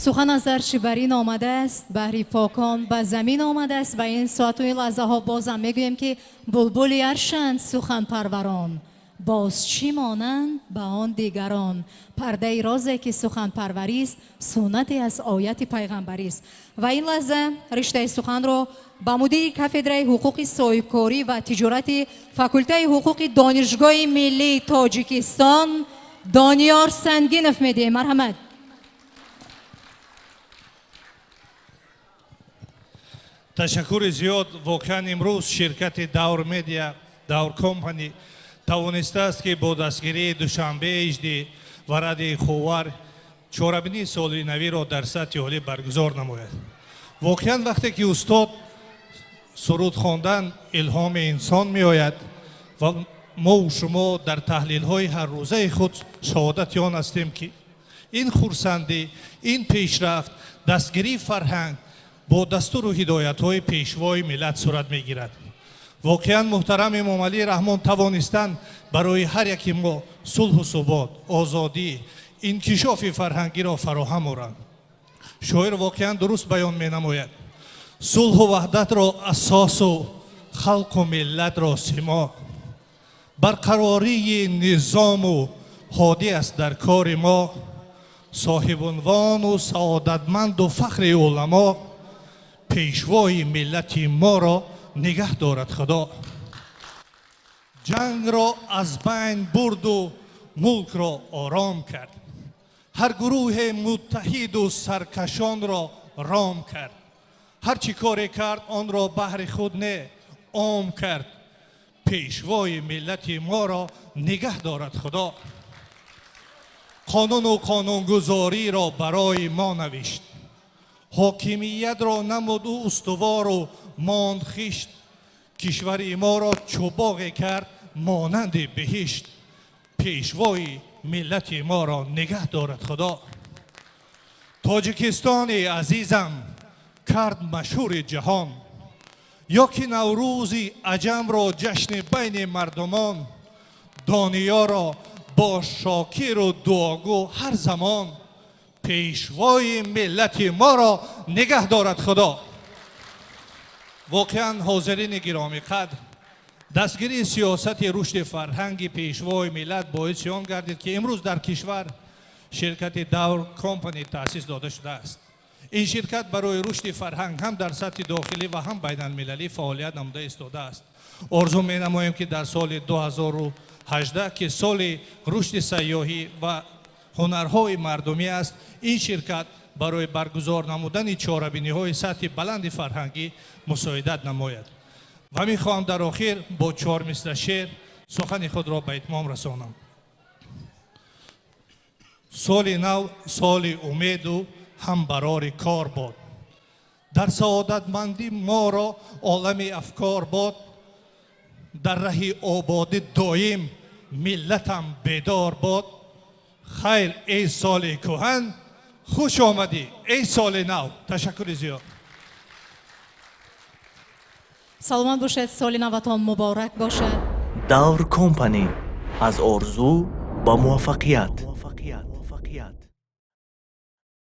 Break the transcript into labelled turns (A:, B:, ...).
A: سخن از ارچی برین آمده است، بحری پاکان به زمین آمده است. و این ساعت و این لحظه ها بازم میگویم که بلبلی ارشند سخن پروران، باز چی مانند به آن دیگران. پرده رازی که سخن پروری است، سنتی از آیت پیغمبری است. و این لحظه رشته سخن رو با مدیر کافدره حقوق صاحبکاری و تجارت فاکولته حقوق دانشگاه ملی تاجیکستان دانیار سنگینف میده. مرحمت.
B: تشکر زیاد. واقعا امروز شرکت دور مدیا، دور کمپانی توانسته است که با دستگیری دوشنبه 18 ورد خوار چهارمین سال نوی را در سطح عالی برگزار نماید. واقعا وقتی که استاد سرود خواندن الهام انسان می آید و ما و شما در تحلیل های هر روزه خود شهادت آن هستیم که این خرسندی، این پیشرفت، دستگیری فرهنگ با دستور و هدایت های پیشوای ملت صورت می گیرد. واقعا محترم امام علی رحمان توانستند برای هر یکی ما صلح و ثبات، آزادی، انکشاف فرهنگی را فراهم آورند. شاعر واقعا درست بیان می نماید: صلح و وحدت را اساس و خلق و ملت را سما، برقراری نظام و هادی است در کار ما، صاحب عنوان و سعادتمند و فخر علما، پیشوای ملت ما را نگه دارد خدا. جنگ را از بین برد و ملک را آرام کرد، هر گروه متحد و سرکشان را رام کرد، هر چی کاری کرد آن را بهر خود نه عام کرد، پیشوای ملت ما را نگه دارد خدا. قانون و قانونگذاری را برای ما نوشت، حاکمیت را نمود و استوار و ماند خشت، کشور ما را چوباغ کرد مانند بهشت، پیشوای ملت ما را نگه دارد خدا. تاجیکستان عزیزم کرد مشهور جهان، یا که نوروز عجم را جشن بین مردمان، دانیا را با شاکر و دعاگو هر زمان، پیشوای ملت ما را نگه دارد خدا. واقعا حاضرین گرامی قدر، دستگیری سیاست رشد فرهنگی پیشوای ملت باعث آن گردید که امروز در کشور شرکت دور کمپانی تأسیس داده شده است. این شرکت برای رشد فرهنگ هم در سطح داخلی و هم بین المللی فعالیت نموده ایستاده است. آرزو می نماییم که در سال 2018 که سال رشد سیاحی و هنرهای مردمی است، این شرکت برای برگزار نمودن چهاربینی های سطح بلند فرهنگی مساعدت نماید. و می خواهم در آخر با 4 مصرع شعر سخن خود را به اتمام رسانم. سال نو سال امید و هم برار کار باد، در سعادتمندی ما را عالم افکار باد، در ره آبادی دایم ملتم بیدار باد. خیر ای سال کهن، خوش آمدی ای سال نو. تشکر زیاد.
A: سلامت باشد، سال نوتان مبارک باشد.
C: دور کمپانی، از آرزو با موفقیت.